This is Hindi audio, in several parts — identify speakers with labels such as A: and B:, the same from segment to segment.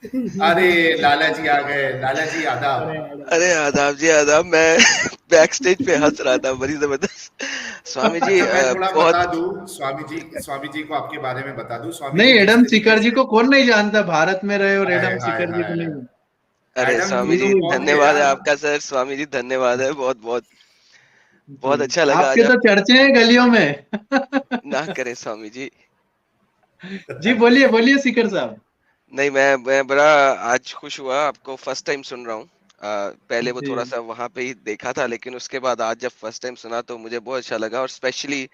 A: अरे लाला जी आ गए, लाला जी आदाब।
B: अरे आदाब जी आदाब। मैं बैक स्टेज पे हंस रहा था बड़ी जबरदस्त। स्वामी जी
A: अच्छा मैं थोड़ा बता
B: बहुत।
A: दूं, स्वामी जी को आपके बारे में बता दूं। स्वामी
C: नहीं,
A: जी जिस
C: एडम
A: तरीके
C: सीकर जी
A: से,
C: को कौन नहीं जानता, भारत में रहे और
A: हाय
C: एडम
A: हाय
C: सीकर जी
A: हाय
C: को नहीं
A: हाय,
C: जानता।
B: अरे
A: एडम
B: स्वामी
A: जी
B: जी
A: तो कौन थे
B: धन्यवाद है
A: यार।
B: आपका सर। स्वामी जी धन्यवाद है, बहुत बहुत
C: जी,
B: बहुत अच्छा लगा आज
C: आपके
B: आप।
C: तो चर्चे हैं गलियों में।
B: ना करें स्वामी जी।
C: जी बोलिए बोलिए सीकर साहब।
B: नहीं, मैं बड़ा आज खुश हुआ, आपको फर्स्ट टाइम सुन रहा हूँ। पहले वो
C: जी
B: थोड़ा सा वहां पे ही देखा था, लेकिन उसके बाद आज जब फर्स्ट टाइम सुना तो मुझे बहुत अच्छा लगा। और स्पेशली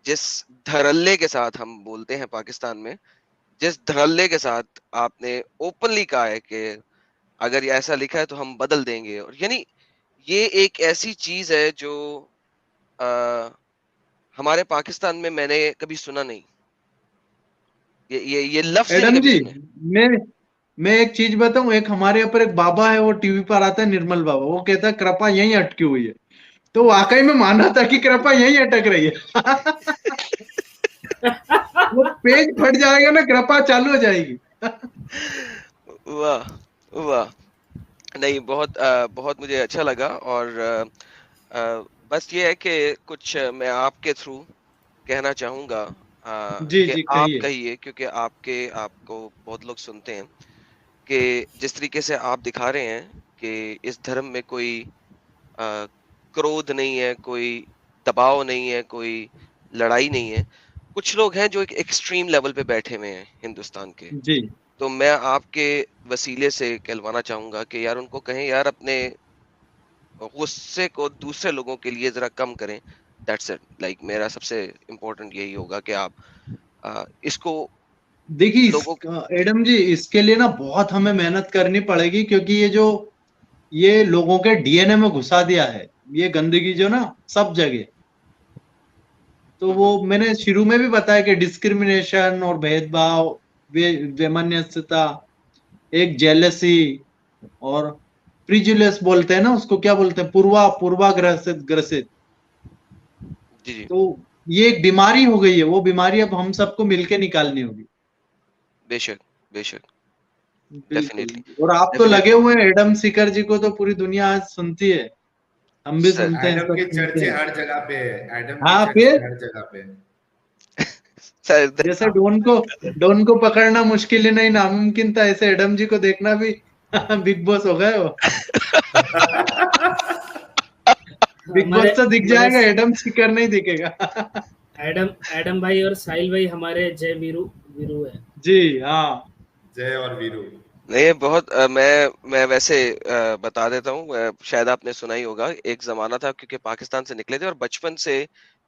B: जिस धड़ल्ले के साथ हम बोलते हैं पाकिस्तान में, जिस धड़ल्ले के साथ आपने ओपनली कहा है कि अगर ये ऐसा लिखा है तो हम बदल देंगे, और यानी ये एक ऐसी चीज है जो आ, हमारे पाकिस्तान में मैंने कभी सुना नहीं। ये लफ्ज नहीं
C: एडम
B: कभी
C: जी,
B: सुने।
C: मैं मैं एक चीज बताऊं। एक हमारे यहाँ पर एक बाबा है, वो टीवी पर आता है, निर्मल बाबा। वो कहता है कृपा यहीं अटकी हुई है। तो वाकई में माना था कि कृपा यहीं अटक रही है। वो पेज फट जाएगा ना, कृपा चालू हो जाएगी।
B: वाह वाह। नहीं, बहुत मुझे अच्छा लगा। और बस ये है कि कुछ मैं आपके थ्रू कहना चाहूंगा,
C: जी
B: कि
C: जी
B: आप
C: कहिए।
B: कहिए, क्योंकि आपको बहुत लोग सुनते हैं, कि जिस तरीके से आप दिखा रहे हैं कि इस धर्म में कोई अ, क्रोध नहीं है, कोई दबाव नहीं है, कोई लड़ाई नहीं है। कुछ लोग हैं जो एक एक्सट्रीम लेवल पे बैठे हुए हैं हिंदुस्तान के।
C: जी
B: तो मैं आपके वसीले से कहलवाना चाहूंगा कि यार उनको कहें, यार अपने गुस्से को दूसरे लोगों के लिए जरा कम करें। That's it. लाइक मेरा सबसे इम्पोर्टेंट यही होगा कि आप इसको
C: देखिए
B: लोगों।
C: एडम जी, इसके लिए ना बहुत हमें मेहनत करनी पड़ेगी, क्योंकि ये लोगों के डीएनए में घुसा दिया है, ये गंदगी जो ना सब जगह। तो वो मैंने शुरू में भी बताया कि डिस्क्रिमिनेशन और भेदभाव, वैमनस्यता, एक जेलसी, और प्रिजुडिस बोलते हैं ना उसको, क्या बोलते हैं, पूर्वाग्रसित ग्रसित।
B: जी जी।
C: तो ये एक बीमारी हो गई है, वो बीमारी अब हम सबको मिलके निकालनी होगी।
B: बेशक बेशक।
C: बिल्कुल।
B: डेफिनेटली
C: और आप तो लगे
B: डेफिनेटली।
C: हुए हैं, एडम सीकर जी को तो पूरी दुनिया आज सुनती है। हम भी
B: सर
C: सुनते हैं,
A: एडम
C: सब
A: के
C: सुनते
A: चर्चे
C: हैं।
A: हर जगह पे है, एडम के
C: हाँ
A: चर्चे
C: फिर,
A: हर जगह पे है।
B: सर
C: जैसे डोन को पकड़ना मुश्किल ही नहीं नामुमकिन था, ऐसे एडम जी को देखना भी बिग बॉस हो गए वो। बिग
D: हमारे
C: बॉस तो दिख
D: हमारे
C: जाएगा, एडम सीकर नहीं दिखेगा।
D: एडम एडम भाई और साहिल भाई हमारे जय वीरू वीरू है।
C: जी हाँ।
A: जय और वीरू।
B: नहीं, बहुत मैं वैसे बता देता हूँ। शायद आपने सुना ही होगा, एक जमाना था, क्योंकि पाकिस्तान से निकले थे और बचपन से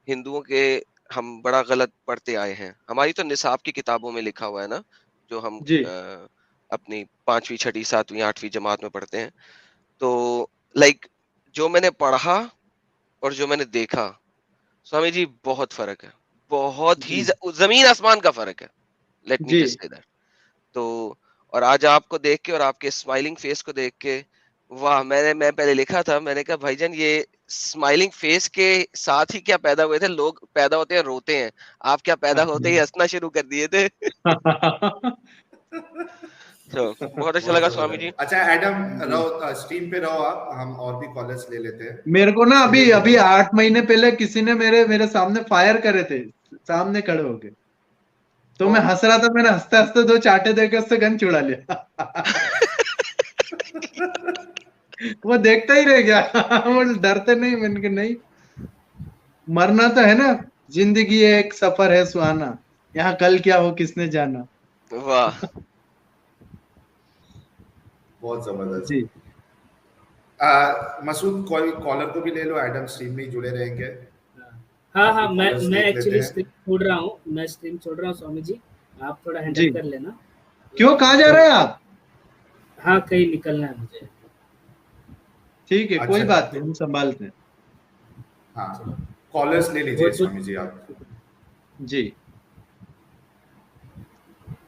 B: हिंदुओं के हम बड़ा गलत पढ़ते आए हैं। हमारी तो निसाब की किताबों में लिखा हुआ है ना, जो हम
C: जी
B: अपनी 5वीं 6वीं 7वीं 8वीं जमात में पढ़ते हैं। तो लाइक जो मैंने पढ़ा और जो मैंने देखा, स्वामी जी, बहुत फर्क है। बहुत ही
C: जी
B: जमीन आसमान का फर्क है। लेट मी
C: जी।
B: जस्ट से दैट। तो और आज आपको देख के और आपके स्माइलिंग फेस को देख के, वाह। मैं पहले लिखा था, मैंने कहा भाईजान ये स्माइलिंग फेस के साथ ही क्या पैदा हुए थे? लोग पैदा होते हैं रोते हैं, आप क्या पैदा होते ही हंसना शुरू कर दिए थे। तो बहुत अच्छा
A: बहुत
B: लगा स्वामी जी।
A: जबरदस्त। अच्छा एडम,
C: जी।
A: रहो स्ट्रीम पे रहो आप, हम और भी कॉलर्स ले लेते हैं।
C: मेरे को ना
A: सुनील
C: अभी
A: को
C: अभी
A: बोलो।
C: 8 महीने पहले किसी ने मेरे मेरे सामने फायर करे थे, सामने खड़े होके। तो
B: ओ।
C: मैं हंस रहा था, मैंने हंसते हंसते दो चाटे देके उससे गन छुड़ा लिया। वो देखता ही रह गया। वो डरते नहीं, मैंने कहा नहीं, मरना तो है ना, जिंदगी एक सफर है सुहाना, यहाँ कल क्या हो किसने जाना।
B: वाह।
A: बहुत जबरदस्त।
C: जी
A: मसूद, कोई कॉलर को भी ले लो, एडम स्ट्रीम में ही जुड़े रहेंगे।
D: हाँ हाँ,
A: बाकी कॉलर्स
D: मैं
A: देख लेते
D: एक्चुअली
A: हैं।
D: स्ट्रीम छोड़ रहा हूँ स्वामी जी। आप थोड़ा हैंडल
C: जी।
D: कर लेना।
C: क्यों, कहाँ जा
D: तो
C: रहे हैं आप?
D: हाँ, कहीं निकलना है मुझे।
C: ठीक है, कोई
A: अच्छा
C: बात
A: तो
C: नहीं, हम संभालते हैं।
A: हाँ,
D: चलो,
A: कॉलर्स ले लीजिए
D: बहुत बहुत
A: स्वामी जी आप।
D: शुक्रिया।
C: जी।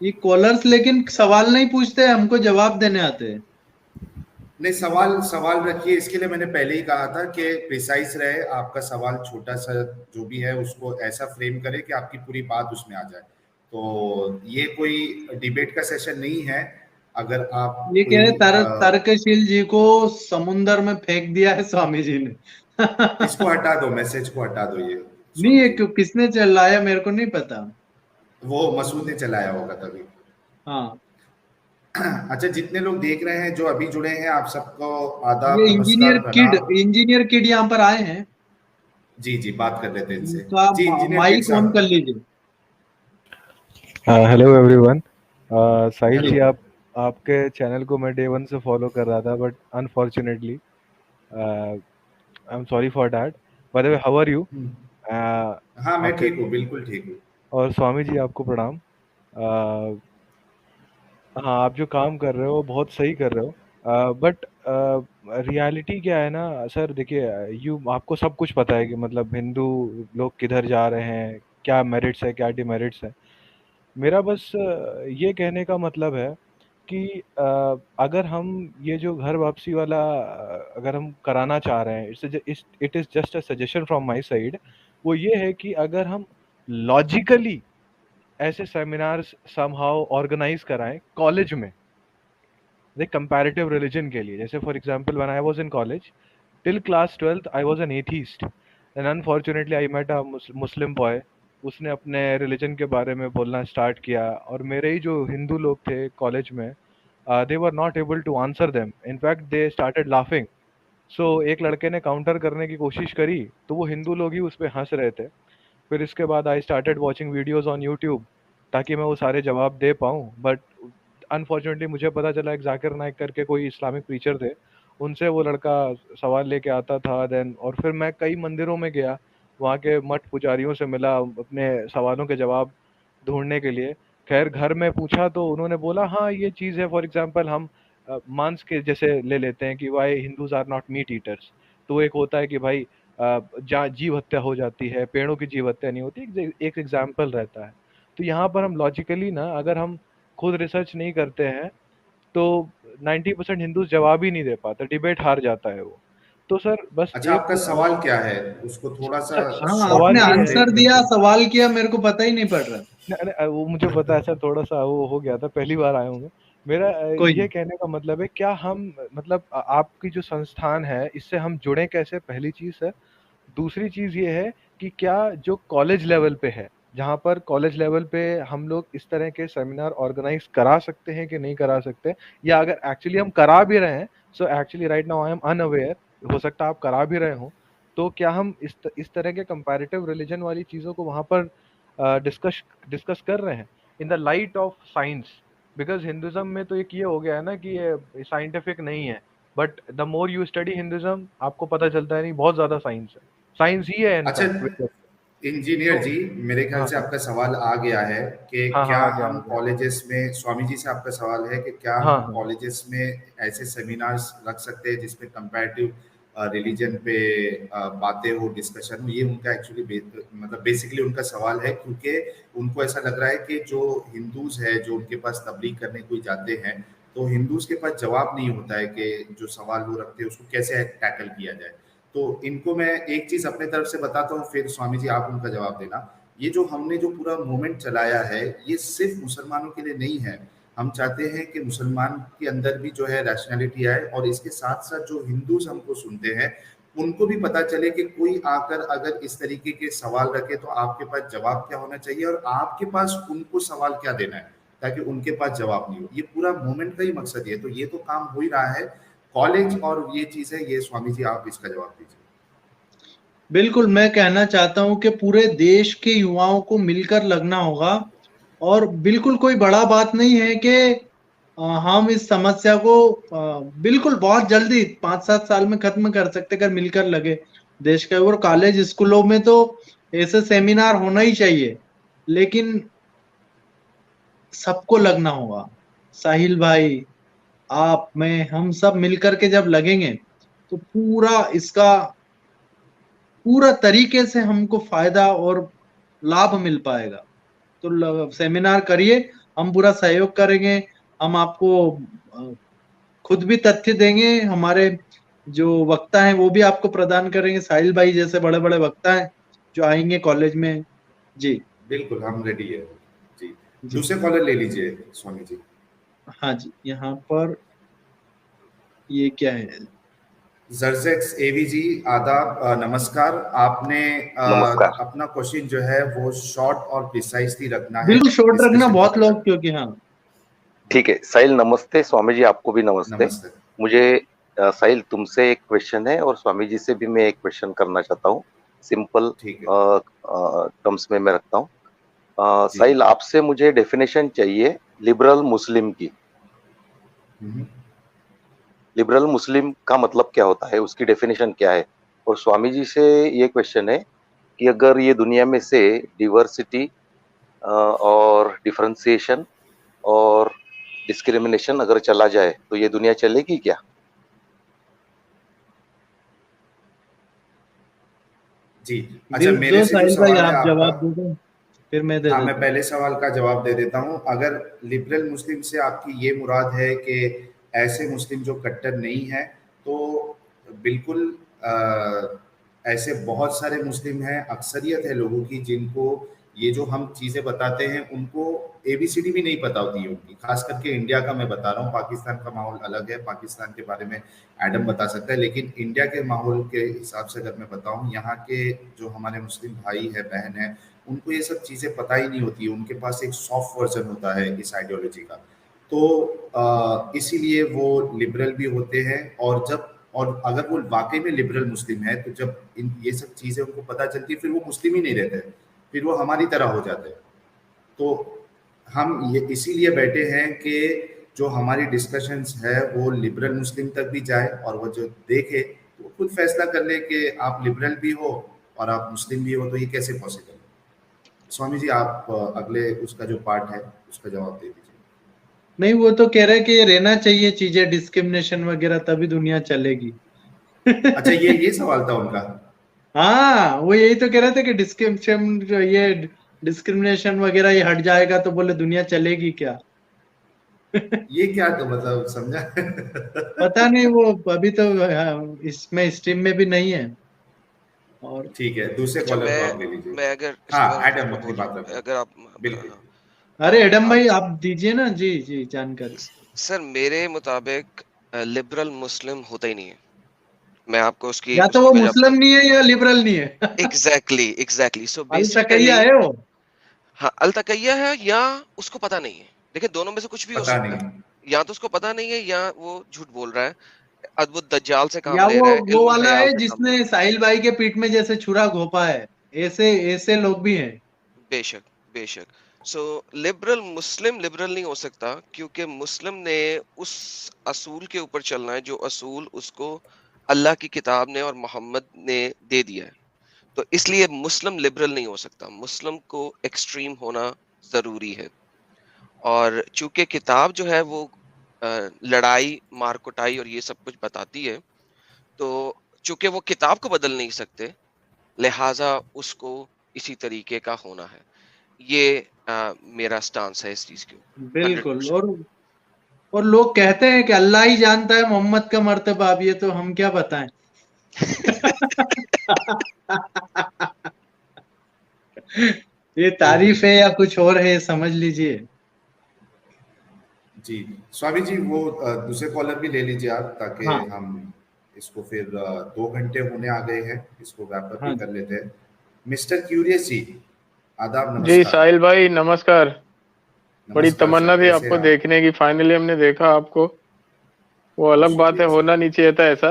C: ये कॉलर्स लेकिन सवाल नहीं पूछते, हमको जवाब देने आते हैं।
A: नहीं, सवाल सवाल रखिए, इसके लिए मैंने पहले ही कहा था कि प्रिसाइज रहे आपका सवाल, छोटा सा जो भी है उसको ऐसा फ्रेम करे कि आपकी पूरी बात उसमें आ जाए। तो ये कोई डिबेट का सेशन नहीं है। अगर आप
C: ये कह रहे
A: कोई
C: तर्कशील जी को समुंदर में फेंक दिया है स्वामी जी ने।
A: इसको हटा दो, मैसेज को हटा दो, ये
C: नहीं,
A: स्वामी
C: ये
A: जी,
C: किसने चलाया मेरे को नहीं पता।
A: वो मसूद ने चलाया होगा तभी।
C: हाँ,
A: अच्छा, जितने लोग देख रहे हैं जो अभी जुड़े हैं, आप सबको
C: ये
A: आदाब, नमस्कार, प्रणाम।
C: इंजीनियर किड यहाँ पर आए हैं।
A: जी जी, बात कर लेते हैं इनसे।
C: इनका
A: जी इंजीनियर किड
C: माइक ऑन कर
A: साहब।
C: लीजिए।
E: Hello everyone. साहिल
A: हेलो।
E: जी, आपके चैनल को मैं डे 1 से फॉलो कर रहा था, but unfortunately I am sorry for that. By the way, how are you?
A: हाँ मैं
E: आपके
A: ठीक हूँ, बिल्कुल ठीक हूँ।
E: और स्वामी जी आपको प्रणाम। हाँ, आप जो काम कर रहे हो बहुत सही कर रहे हो, बट रियलिटी क्या है ना सर, देखिए, आपको सब कुछ पता है कि मतलब हिंदू लोग किधर जा रहे हैं, क्या मेरिट्स है क्या डिमेरिट्स है। मेरा बस ये कहने का मतलब है कि अगर हम ये जो घर वापसी वाला अगर हम कराना चाह रहे हैं, it is just a suggestion from my side. वो ये है कि अगर हम लॉजिकली ऐसे सेमिनार्स समहाउ ऑर्गेनाइज कराएं कॉलेज में, देख कंपैरेटिव रिलीजन के लिए। जैसे for example, when I was in college till class 12th I was an atheist, and unfortunately I met a Muslim boy. उसने अपने रिलीजन के बारे में बोलना स्टार्ट किया, और मेरे ही जो हिंदू लोग थे कॉलेज में, they were not able to answer them, in fact they started laughing. So एक लड़के ने काउंटर करने की कोशिश करी तो वो हिंदू लोग ही उस पर हंस रहे थे। फिर इसके बाद I started watching videos on YouTube ताकि मैं वो सारे जवाब दे पाऊँ, बट अनफॉर्चुनेटली मुझे पता चला एक जाकिर नाइक करके कोई इस्लामिक प्रीचर थे, उनसे वो लड़का सवाल लेके आता था। देन और फिर मैं कई मंदिरों में गया, वहाँ के मठ पुजारियों से मिला अपने सवालों के जवाब ढूंढने के लिए। खैर घर में पूछा तो उन्होंने बोला हाँ ये चीज़ है। फॉर एग्जांपल हम मांस के जैसे ले लेते हैं कि why Hindus are not meat eaters. तो एक होता है कि भाई जहाँ जीव हत्या हो जाती है, पेड़ों की जीव हत्या नहीं होती, एक एग्जाम्पल रहता है। तो यहाँ पर हम लॉजिकली ना, अगर हम खुद रिसर्च नहीं करते हैं तो 90% हिंदू जवाब ही नहीं दे पाते, डिबेट हार जाता है वो। तो सर बस
A: अच्छा,
E: एक
A: आपका सवाल क्या है, उसको थोड़ा सा
E: सर
C: हाँ,
E: सवाल
C: आपने
E: ये है,
C: आंसर दिया, सवाल किया, मेरे को पता ही नहीं पड़ रहा।
E: वो मुझे पता है सर, थोड़ा सा वो हो गया था, पहली बार आया हूँ मैं। मेरा
C: कोई
E: ये
C: नहीं।
E: कहने का मतलब है, क्या हम मतलब आपकी जो संस्थान है इससे हम जुड़े कैसे, पहली चीज है। दूसरी चीज ये है कि क्या जो कॉलेज लेवल पे है, जहाँ पर कॉलेज लेवल पे हम लोग इस तरह के सेमिनार ऑर्गेनाइज करा सकते हैं कि नहीं करा सकते, या अगर एक्चुअली हम करा भी रहे हैं, so actually right now I am unaware, हो सकता है आप करा भी रहे हो, तो क्या हम इस तरह के कंपैरेटिव रिलीजन वाली चीज़ों को वहाँ पर डिस्कस डिस्कस कर रहे हैं in the light of science. Because Hinduism में तो एक ये हो गया है ना कि ये साइंटिफिक नहीं है, but the more you study Hinduism आपको पता चलता है नहीं, बहुत ज़्यादा साइंस है, साइंस ही है
A: अच्छा
E: इनफैक्ट।
A: इंजीनियर
E: तो
A: जी, मेरे ख्याल
E: हाँ
A: से
E: हाँ
A: आपका सवाल आ गया है कि
E: हाँ हाँ,
A: क्या
E: आ गया आ
A: हम
E: गया।
A: कॉलेजेस में, स्वामी जी से आपका सवाल है कि क्या
E: हाँ
A: हम
E: हाँ
A: कॉलेजेस में ऐसे सेमिनार्स रख सकते हैं जिसमें कंपैरेटिव रिलीजन पे बातें हो, डिस्कशन हो। ये उनका एक्चुअली मतलब बेसिकली उनका सवाल है, क्योंकि उनको ऐसा लग रहा है कि जो हिंदूज है जो उनके पास तबलीग करने कोई जाते हैं, तो हिंदूज के पास जवाब नहीं होता है कि जो सवाल वो रखते हैं उसको कैसे टैकल किया जाए। तो इनको मैं एक चीज अपने तरफ से बताता हूँ, फिर स्वामी जी आप उनका जवाब देना। ये जो हमने जो पूरा मूवमेंट चलाया है, ये सिर्फ मुसलमानों के लिए नहीं है। हम चाहते हैं कि मुसलमान के अंदर भी जो है रैशनैलिटी आए, और इसके साथ साथ जो हिंदूज हमको सुनते हैं उनको भी पता चले कि कोई आकर अगर इस तरीके के सवाल रखे तो आपके पास जवाब क्या होना चाहिए, और आपके पास उनको सवाल क्या देना है ताकि उनके पास जवाब नहीं हो। ये पूरा मूवमेंट का ही मकसद ये है। तो ये तो काम हो ही रहा है कॉलेज, और ये चीज है, ये स्वामी जी आप इसका जवाब दीजिए।
C: बिल्कुल, मैं कहना चाहता हूं कि पूरे देश के युवाओं को मिलकर लगना होगा, और बिल्कुल कोई बड़ा बात नहीं है कि हम इस समस्या को बिल्कुल बहुत जल्दी 5-7 साल में खत्म कर सकते अगर मिलकर लगे देश के। और कॉलेज स्कूलों में तो ऐसे सेमिनार होना ही चाहिए, लेकिन सबको लगना होगा। साहिल भाई, आप, मैं, हम सब मिलकर के जब लगेंगे तो पूरा इसका पूरा तरीके से हमको फायदा और लाभ मिल पाएगा। तो सेमिनार करिए, हम पूरा सहयोग करेंगे। हम आपको खुद भी तथ्य देंगे, हमारे जो वक्ता हैं वो भी आपको प्रदान करेंगे, साहिल भाई जैसे बड़े बड़े वक्ता हैं जो आएंगे कॉलेज में। जी
A: बिल्कुल हम रेडी है। जी,
C: जी।
A: दूसरे कॉलर ले लीजिए स्वामी जी।
C: हाँ जी, यहाँ पर ये क्या है?
A: जर्जेक्स एवी जी आदाब, नमस्कार। आपने
F: नमस्कार।
A: अपना क्वेश्चन जो है वो शॉर्ट और प्रिसाइसली रखना है
C: बिल्कुल शॉर्ट रखना,
A: डिस्कशन की
C: बहुत
A: तरह।
C: लोग क्योंकि हाँ।
F: ठीक है साहिल, नमस्ते। स्वामी जी आपको भी नमस्ते।
A: नमस्ते।
F: मुझे साहिल तुमसे एक क्वेश्चन है और स्वामी जी से भी मैं एक क्वेश्चन करना चाहता हूँ। सिंपल
A: ठीक है
F: टर्म्स में मैं रखता हूँ।
A: जी।
F: साहिल, आपसे मुझे डेफिनेशन चाहिए लिबरल मुस्लिम की।
A: हम्म।
F: लिबरल मुस्लिम का मतलब क्या होता है, उसकी डेफिनेशन क्या है? और स्वामी जी से ये क्वेश्चन है कि अगर ये दुनिया में से डिवर्सिटी और डिफरेंशिएशन और डिस्क्रिमिनेशन अगर चला जाए तो ये दुनिया चलेगी क्या?
A: जी। अच्छा, मेरे
C: दो
A: से जो
C: साहिल भाई,
A: सवाल है
C: आप
A: आपका,
C: जवाब दे दो, फिर मैं दे
A: हाँ, मैं
C: देता हूँ।
A: पहले सवाल का जवाब दे देता हूँ। अगर लिबरल मुस्लिम से आपकी ये मुराद है कि ऐसे मुस्लिम जो कट्टर नहीं है, तो बिल्कुल ऐसे बहुत सारे मुस्लिम हैं, अक्सरियत है लोगों की जिनको ये जो हम चीज़ें बताते हैं उनको एबीसीडी भी नहीं पता होती है उनकी। खास करके इंडिया का मैं बता रहा हूँ, पाकिस्तान का माहौल अलग है, पाकिस्तान के बारे में एडम बता सकता है, लेकिन इंडिया के माहौल के हिसाब से अगर मैं बताऊँ, यहाँ के जो हमारे मुस्लिम भाई है, बहन है, उनको ये सब चीज़ें पता ही नहीं होती। उनके पास एक सॉफ्ट वर्जन होता है इस आइडियोलॉजी का। तो इसीलिए वो लिबरल भी होते हैं। और अगर वो वाकई में लिबरल मुस्लिम है, तो जब इन ये सब चीज़ें उनको पता चलती है, फिर वो मुस्लिम ही नहीं रहते, फिर वो हमारी तरह हो जाते हैं। तो हम ये इसीलिए बैठे हैं कि जो हमारी डिस्कशंस है वो लिबरल मुस्लिम तक भी जाए, और वो जो देखे तो वो खुद फैसला कर ले कि आप लिबरल भी हो और आप मुस्लिम भी हो, तो ये कैसे पॉसिबल है। स्वामी जी, आप अगले उसका जो पार्ट है उसका जवाब दे दीजिए।
C: नहीं, वो तो कह रहे हैं कि ये रहना चाहिए चीजें, डिस्क्रिमिनेशन वगैरह, तभी दुनिया चलेगी।
A: अच्छा, ये सवाल था उनका।
C: हाँ, वो यही तो कह रहे थे कि डिस्क्रिमिनेशन वगैरह ये हट जाएगा तो बोले दुनिया चलेगी क्या।
A: ये क्या, तो मतलब समझा।
C: पता नहीं, वो अभी तो इसमें स्ट्रीम में भी नहीं है। और
A: ठीक है, दूसरे
B: अच्छा,
A: कॉलर को आप ले लीजिए।
B: मैं अगर
A: हाँ,
B: इसमें
A: एडम
B: मैं
A: अपनी
B: बोल रहा
A: बात
B: हूँ,
A: रखो।
B: अगर आप
A: बिल्कुल।
B: हाँ,
C: अरे एडम भाई,
B: आप
C: आप दीजिए ना जी जी जानकारी।
B: सर, मेरे मुताबिक लिबरल मुस्लिम होता ही नहीं है। मैं आपको उसकी
C: या तो
B: उसकी
C: वो
B: वजह
C: मुस्लिम नहीं है या लिबरल नहीं है।
B: एग्जैक्टली सो
C: अल
B: बेसिकली
C: तकैया है वो।
B: हाँ, अल तकैया है या उसको पता नहीं है। देखिए, दोनों में से कुछ भी हो
A: पता
B: सकता है।
A: नहीं।
B: या तो उसको पता नहीं है या वो झूठ बोल रहा है, अद्भुत दज्जाल से काम
C: या
B: ले रहा है,
C: वो
B: इल्मुल
C: वाला
B: हयाल
C: है
B: से काम ले रहा
C: जिसने साहिल भाई के पीठ में जैसे छुरा घोपा है। ऐसे ऐसे लोग भी हैं।
B: है। बेशक, बेशक। सो लिबरल मुस्लिम लिबरल नहीं हो सकता, क्योंकि मुस्लिम ने उस असूल के ऊपर चलना है जो असूल उसको अल्लाह की किताब ने और मोहम्मद ने दे दिया है। तो इसलिए मुस्लिम लिबरल नहीं हो सकता, मुस्लिम को एक्सट्रीम होना जरूरी है। और चूंकि किताब जो है वो लड़ाई, मार कुटाई और ये सब कुछ बताती है, तो चूंकि वो किताब को बदल नहीं सकते, लिहाजा उसको इसी तरीके का होना है। ये मेरा स्टांस है इस चीज के ऊपर
C: बिल्कुल।
B: 100%।
C: और लोग कहते हैं कि अल्लाह ही जानता है मोहम्मद का मर्तबा, अब ये तो हम क्या बताएं। ये तारीफ है या कुछ और है, समझ लीजिए।
A: जी। स्वामी जी, वो दूसरे कॉलर भी ले लीजिए आप, ताकि
C: हाँ
A: हम इसको फिर 2 घंटे होने आ गए हैं, इसको रैप अप भी
C: हाँ
A: कर लेते हैं। मिस्टर क्यूरियस जी, आदाब,
G: जी
A: नमस्कार।
G: साहिल भाई, नमस्कार। बड़ी
A: नमस्कार
G: तमन्ना
A: सर,
G: थी
A: कैसे हैं
G: आपको
A: आप।
G: देखने की, फाइनली हमने देखा आपको। वो अलग बात है,
A: शुक्रिया सर।
G: होना नहीं चाहिए था ऐसा,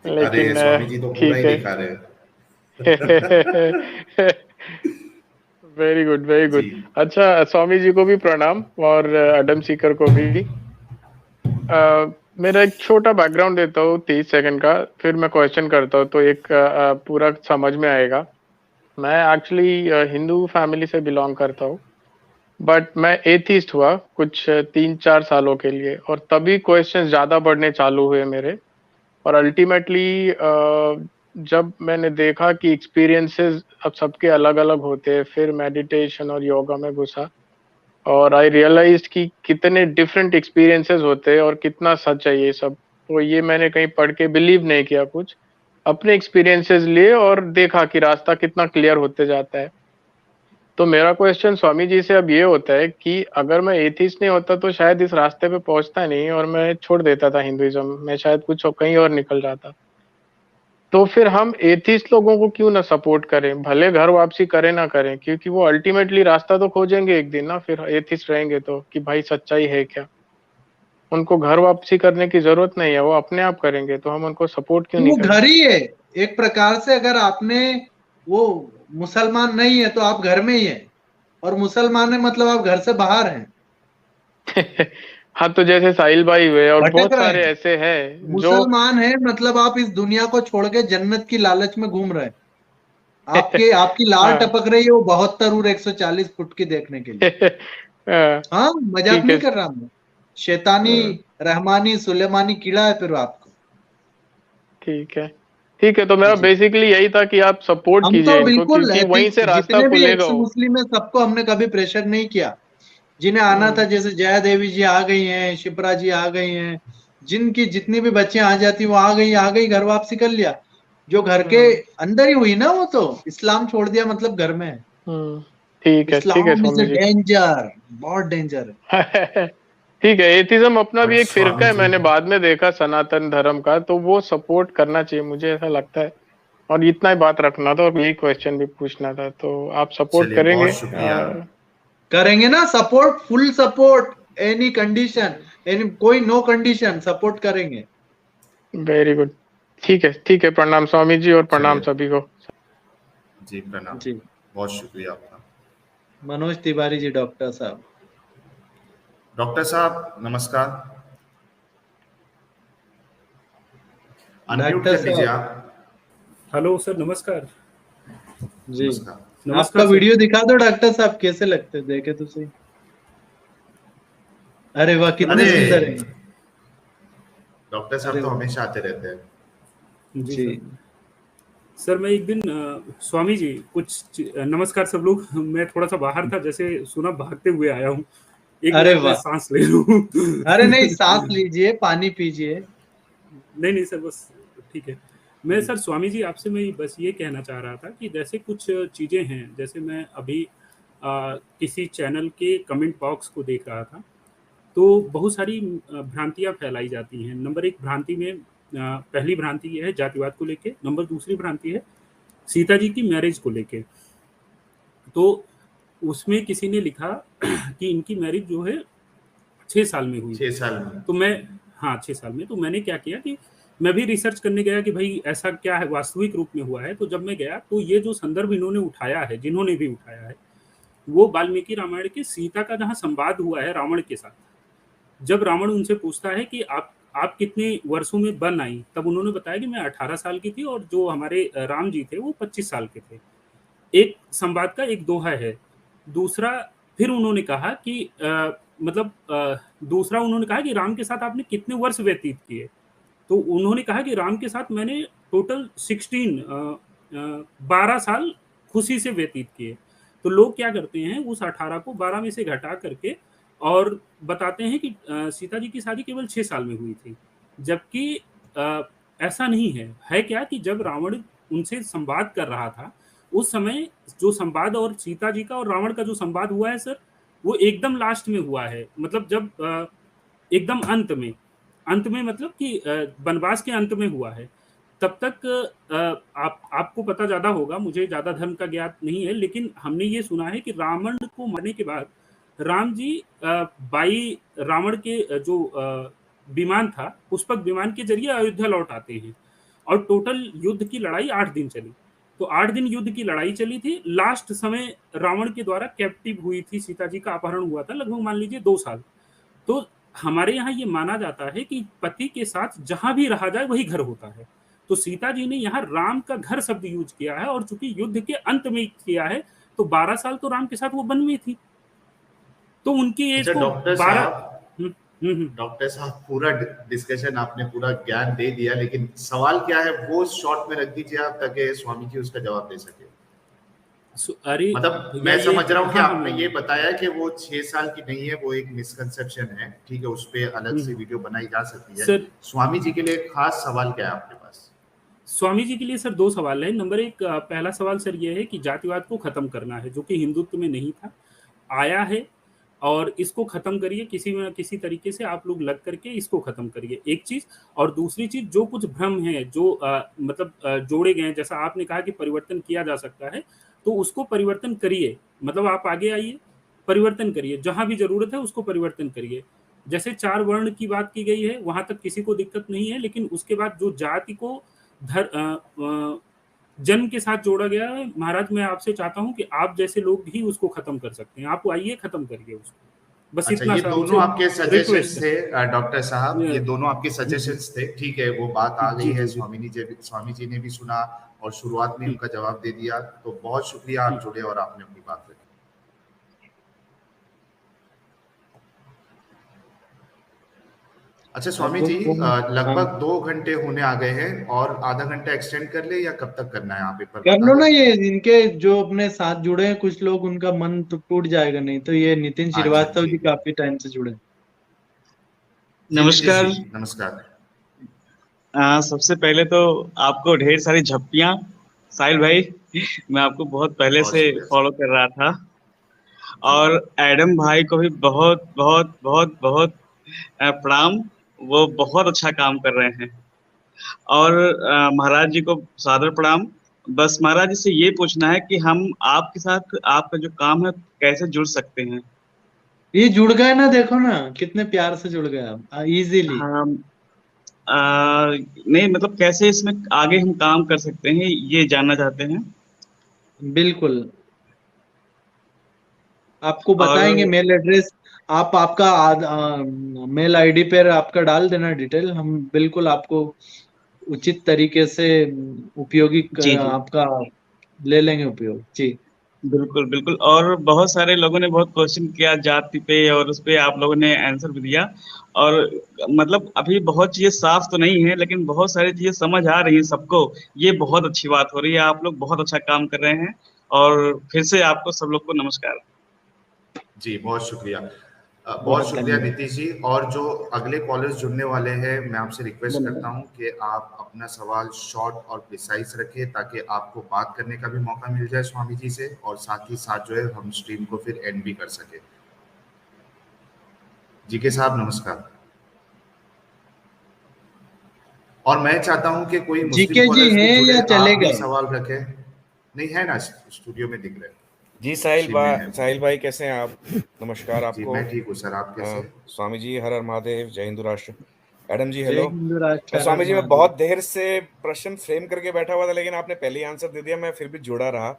A: अरे
G: लेकिन
A: स्वामी जी तो पूरा ही
G: ठीक है।
A: दिखा रहे हैं।
G: वेरी गुड, वेरी
A: जी।
G: गुड। अच्छा, स्वामी जी को भी प्रणाम और एडम सीकर को भी। मेरा एक छोटा बैकग्राउंड देता हूँ 30 सेकंड का, फिर मैं क्वेश्चन करता हूँ तो एक पूरा समझ में आएगा। मैं एक्चुअली हिंदू फैमिली से बिलोंग करता हूँ, बट मैं एथिस्ट हुआ कुछ 3-4 सालों के लिए, और तभी क्वेश्चंस ज़्यादा बढ़ने चालू हुए मेरे। और अल्टीमेटली जब मैंने देखा कि एक्सपीरियंसेस अब सबके अलग अलग होते हैं, फिर मेडिटेशन और योगा में घुसा, और आई रियलाइज्ड कि कितने डिफरेंट एक्सपीरियंसेस होते हैं और कितना सच है ये सब। तो ये मैंने कहीं पढ़ के बिलीव नहीं किया कुछ, अपने एक्सपीरियंसेस लिए और देखा कि रास्ता कितना क्लियर होते जाता है। तो मेरा क्वेश्चन स्वामी जी से अब ये होता है कि अगर मैं एथिस्ट नहीं होता तो शायद इस रास्ते पे पहुंचता नहीं और मैं छोड़ देता था हिंदुइज्म, मैं शायद कुछ कहीं और निकल जाता। तो फिर हम एथिस्ट लोगों को क्यों ना सपोर्ट करें, भले घर वापसी करें ना करें, क्योंकि वो अल्टीमेटली रास्ता तो खोजेंगे एक दिन ना, फिर एथिस्ट रहेंगे तो, कि भाई सच्चाई है क्या। उनको घर वापसी करने की जरूरत नहीं है, वो अपने आप करेंगे, तो हम उनको सपोर्ट क्यों नहीं
C: वो
G: करें।
C: घर ही है एक प्रकार से। अगर आपने वो मुसलमान नहीं है तो आप घर में ही है, और मुसलमान है मतलब आप घर से बाहर हैं,
G: हाँ, तो जैसे साहिल भाई हुए और
C: भटक
G: बहुत
C: रहे
G: सारे
C: हैं।
G: ऐसे हैं जो
C: मुसलमान है मतलब आप इस दुनिया को छोड़ के जन्नत की लालच में घूम रहे हैं। आपकी लार
G: हाँ।
C: टपक रही है वो 72 और 140 फुट की देखने के लिए।
G: हाँ,
C: हाँ, मजाक
G: ठीक
C: नहीं
G: है।
C: कर रहा मैं। शैतानी रहमानी सुलेमानी कीड़ा है फिर आपको।
G: ठीक है, ठीक है, तो मेरा
C: जी,
G: बेसिकली यही था कि आप सपोर्ट
C: हम
G: कीजिए
C: तो
G: इनको,
C: बिल्कुल
G: क्योंकि वहीं से रास्ता
C: जितने भी
G: खुलेगा
C: एक्स
G: वो।
C: मुस्लिम है सबको हमने कभी प्रेशर नहीं किया। जिन्हें आना था, जैसे जया देवी जी आ गई हैं, शिप्रा जी आ गई हैं, जिनकी जितनी भी बच्चियां आ जाती वो आ गई, घर वापसी कर लिया। जो घर के अंदर ही हुई ना, वो तो इस्लाम छोड़ दिया मतलब घर में है।
G: ठीक है
C: इस्लाम इज
G: स्वामी
C: ए
G: जी।
C: डेंजर, बहुत डेंजर है।
G: ठीक है, एथिज्म अपना
A: बट
G: भी एक फिरका
A: स्वामी
G: है,
A: जी,
G: मैंने बाद में देखा सनातन धर्म का, तो वो सपोर्ट करना चाहिए, मुझे ऐसा लगता है। और इतना ही बात रखना था और यही क्वेश्चन भी पूछना था, तो आप सपोर्ट
A: चलिए
G: करेंगे।
A: बहुत शुक्रिया।
C: करेंगे ना support, full support, any condition, any कोई नो कंडीशन, सपोर्ट करेंगे।
G: Very good. ठीक है, प्रणाम स्वामी जी और प्रणाम
A: चलिए
G: सभी को।
A: जी, प्रणाम,
C: जी,
A: बहुत शुक्रिया आपका।
C: मनोज तिवारी जी, डॉक्टर साहब।
A: डॉक्टर साहब नमस्कार, अनम्यूट
C: डॉक्टर
A: कर लीजिए
C: साहब,
A: आप।
D: हेलो सर, नमस्कार।
C: जी,
A: नमस्कार।
C: आपका
D: नमस्कार सर।
C: वीडियो दिखा दो डॉक्टर साहब, कैसे लगते हैं, देखे तो सही। अरे वाह, कितने
A: अरे
C: सुंदर है।
A: डॉक्टर साहब
C: अरे
A: तो
C: वाह,
A: हमेशा आते रहते हैं।
D: जी
C: जी,
D: सर। सर मैं एक दिन स्वामी जी नमस्कार सब लोग। मैं थोड़ा सा बाहर था, जैसे सुना भागते हुए आया हूँ। एक
C: अरे
D: मिनट में
C: वाह,
D: सांस ले लूँ।
C: अरे नहीं, सांस लीजिए, पानी पीजिए।
D: नहीं नहीं सर, बस ठीक है। मैं सर स्वामी जी आपसे मैं बस ये कहना चाह रहा था कि जैसे कुछ चीज़ें हैं, जैसे मैं अभी किसी चैनल के कमेंट बॉक्स को देख रहा था, तो बहुत सारी भ्रांतियां फैलाई जाती हैं। नंबर एक भ्रांति में पहली भ्रांति ये है जातिवाद को लेके। नंबर दूसरी भ्रांति है सीता जी की मैरिज को लेके। तो उसमें किसी ने लिखा कि इनकी मैरिज जो है 6 साल में हुई
A: 6 साल
D: थी।
A: में।
D: तो मैं, हाँ 6 साल में, तो मैंने क्या किया कि मैं भी रिसर्च करने गया कि भाई ऐसा क्या है, वास्तविक रूप में हुआ है। तो जब मैं गया तो ये जो संदर्भ इन्होंने उठाया है, जिन्होंने भी उठाया है, वो वाल्मीकि रामायण के सीता का जहाँ संवाद हुआ है रावण के साथ। जब रावण उनसे पूछता है कि आप कितने वर्षों में बन आई, तब उन्होंने बताया कि मैं 18 साल की थी और जो हमारे राम जी थे वो 25 साल के थे। एक संवाद का एक दोहा है। दूसरा, फिर उन्होंने कहा कि दूसरा उन्होंने कहा कि राम के साथ आपने कितने वर्ष व्यतीत किए। तो उन्होंने कहा कि राम के साथ मैंने टोटल 12 साल खुशी से व्यतीत किए। तो लोग क्या करते हैं, उस 18 को 12 में से घटा करके और बताते हैं कि सीता जी की शादी केवल 6 साल में हुई थी। जबकि ऐसा नहीं है। है क्या कि जब रावण उनसे संवाद कर रहा था, उस समय जो संवाद और सीता जी का और रावण का जो संवाद हुआ है सर, वो एकदम लास्ट में हुआ है। मतलब जब एकदम अंत में मतलब कि वनवास के अंत में हुआ है। तब तक आपको पता ज़्यादा होगा, मुझे ज़्यादा धर्म का ज्ञात नहीं है, लेकिन हमने ये सुना है कि रावण को मारने के बाद राम जी बाई रावण के जो विमान था, पुष्पक विमान के जरिए अयोध्या लौट आते हैं और टोटल युद्ध की लड़ाई 8 दिन चली। तो 8 दिन युद्ध की लड़ाई चली थी। लास्ट समय रावण के द्वारा कैप्टिव हुई थी सीता जी, का अपहरण हुआ था, लगभग मान लीजिए 2 साल। तो हमारे यहाँ ये माना जाता है कि पति के साथ जहाँ भी रहा जाए वही घर होता है। तो सीता जी ने यहाँ राम का घर शब्द यूज किया है और चूंकि युद्ध के अंत में किया है, तो 12 साल तो राम के साथ वो वन में थी। तो उनकी एज
A: अच्छा
D: को
A: डॉक्टर
D: 12।
A: साहब, डॉक्टर साहब पूरा डिस्कशन आपने पूरा ज्ञान दे दिया, लेकिन सवाल क्या है वो शॉर्ट में रख दीजिए आप, ताकि स्वामी जी उसका जवाब दे सके।
D: अरे
A: मतलब
D: भैया
A: मैं
D: ये,
A: समझ रहा हूँ कि
D: हाँ
A: आपने ये बताया कि वो 6 साल की नहीं है, वो एक मिसकंसेप्शन है, ठीक है, उस पर अलग से वीडियो बनाई जा सकती है।
D: सर
A: स्वामी जी के लिए खास सवाल क्या है आपके पास?
D: स्वामी जी के लिए सर 2 सवाल है। नंबर 1 पहला सवाल सर ये है कि जातिवाद को खत्म करना है, जो कि हिंदुत्व में नहीं था, आया है और इसको खत्म करिए किसी न किसी तरीके से आप लोग लग करके इसको खत्म करिए, एक चीज़। और दूसरी चीज़ जो कुछ भ्रम है जो मतलब जोड़े गए हैं, जैसा आपने कहा कि परिवर्तन किया जा सकता है, तो उसको परिवर्तन करिए। मतलब आप आगे आइए, परिवर्तन करिए, जहाँ भी ज़रूरत है उसको परिवर्तन करिए। जैसे 4 वर्ण की बात की गई है, वहाँ तक किसी को दिक्कत नहीं है, लेकिन उसके बाद जो जाति को जन्म के साथ जोड़ा गया है, महाराज मैं आपसे चाहता हूँ कि आप जैसे लोग ही उसको खत्म कर सकते हैं। आप आइए खत्म करिए उसको। बस
A: अच्छा,
D: इतना
A: ये
D: सा
A: दोनों
D: हमसे
A: आपके सजेशंस
D: रिक्वेस्ट
A: थे
D: है।
A: डॉक्टर साहब, ये दोनों आपके
D: जी,
A: सजेशंस थे। ठीक है, वो बात आ गई
D: जी,
A: है,
D: जी, जी,
A: स्वामी जी ने भी सुना और शुरुआत में
D: जी,
A: उनका जवाब दे दिया। तो बहुत शुक्रिया, आप
D: जी।
A: जुड़े और आपने अपनी बात रखी। अच्छा स्वामी जी, लगभग 2 घंटे होने आ गए हैं, और आधा घंटा एक्सटेंड कर ले या कब तक करना है, आप एक बार
C: कर
A: बता
C: लो
A: दो।
C: ना, ये इनके जो अपने साथ जुड़े हैं कुछ लोग, उनका मन तो टूट जाएगा, नहीं तो ये नितिन
A: अच्छा
C: श्रीवास्तव जी
A: ठीक है।
C: काफी टाइम से जुड़े हैं।
A: जी नीतीश
H: नमस्कार।
A: जी, नमस्कार।
H: सबसे पहले तो आपको ढेर सारी झप्पियां, साहिल भाई। मैं आपको बहुत पहले
A: बहुत
H: से
A: शुक्रिया सर।
H: फॉलो कर रहा था।
A: जी
H: और एडम भाई को भी बहुत बहुत बहुत बहुत प्रणाम। वो बहुत अच्छा काम कर रहे हैं। और महाराज जी को सादर प्रणाम। बस महाराज जी से ये पूछना है कि हम आपके साथ आपका जो काम है कैसे जुड़ सकते हैं।
C: ये जुड़ गए ना, देखो ना कितने प्यार से जुड़ गए आप, इजीली।
H: हाँ। नहीं मतलब कैसे इसमें आगे हम काम कर सकते हैं ये जानना चाहते हैं।
C: बिल्कुल, आपको
H: और
C: बताएंगे मेल एड्रेस। आप आपका मेल आईडी पर आपका डाल देना डिटेल, हम बिल्कुल आपको उचित तरीके से उपयोगी
H: जी जी
C: आपका ले लेंगे उपयोग जी।
H: बिल्कुल बिल्कुल। और बहुत सारे लोगों ने बहुत क्वेश्चन किया जाति पे और उस पे आप लोगों ने आंसर भी दिया। और मतलब अभी बहुत चीजें साफ तो नहीं है लेकिन बहुत सारी चीजें समझ आ रही हैं सबको। ये बहुत अच्छी बात हो रही है। आप लोग बहुत अच्छा काम कर रहे हैं। और फिर से आपको सब लोग को नमस्कार।
A: जी, बहुत शुक्रिया। बहुत
C: बहुत
A: शुक्रिया
C: धन्यवाद।
A: नीतीश जी। और जो अगले कॉलर्स जुड़ने वाले हैं, मैं आपसे रिक्वेस्ट करता
H: धन्यवाद।
A: हूं कि आप अपना सवाल शॉर्ट और प्रिसाइज रखें, ताकि आपको बात करने का भी मौका मिल जाए स्वामी जी से, और साथ ही साथ जो है हम स्ट्रीम को फिर एंड भी कर सके। जी के साहब नमस्कार। और मैं चाहता हूं कि कोई मुस्लिम
C: जीके जी
A: कॉलर्स भी
C: हैं
A: जुड़े,
C: या चले
A: आप भी
C: गए?
A: सवाल रखें। नहीं है ना, स्टूडियो में दिख रहे हैं।
I: जी
A: जी में है।
I: साहिल भाई कैसे हैं आप? नमस्कार
A: जी
I: आपको।
A: मैं ठीक हूँ सर, आप कैसे हैं?
I: स्वामी जी हर हर महादेव, जय हिंदू राष्ट्र। एडम जी
C: जय
I: हेलो।
C: हिंदू राष्ट्र, हर हर
I: स्वामी जी मैं
C: महादेव।
I: बहुत देर से प्रश्न फ्रेम करके बैठा हुआ था, लेकिन आपने पहले ही आंसर दे दिया, मैं फिर भी जुड़ा रहा।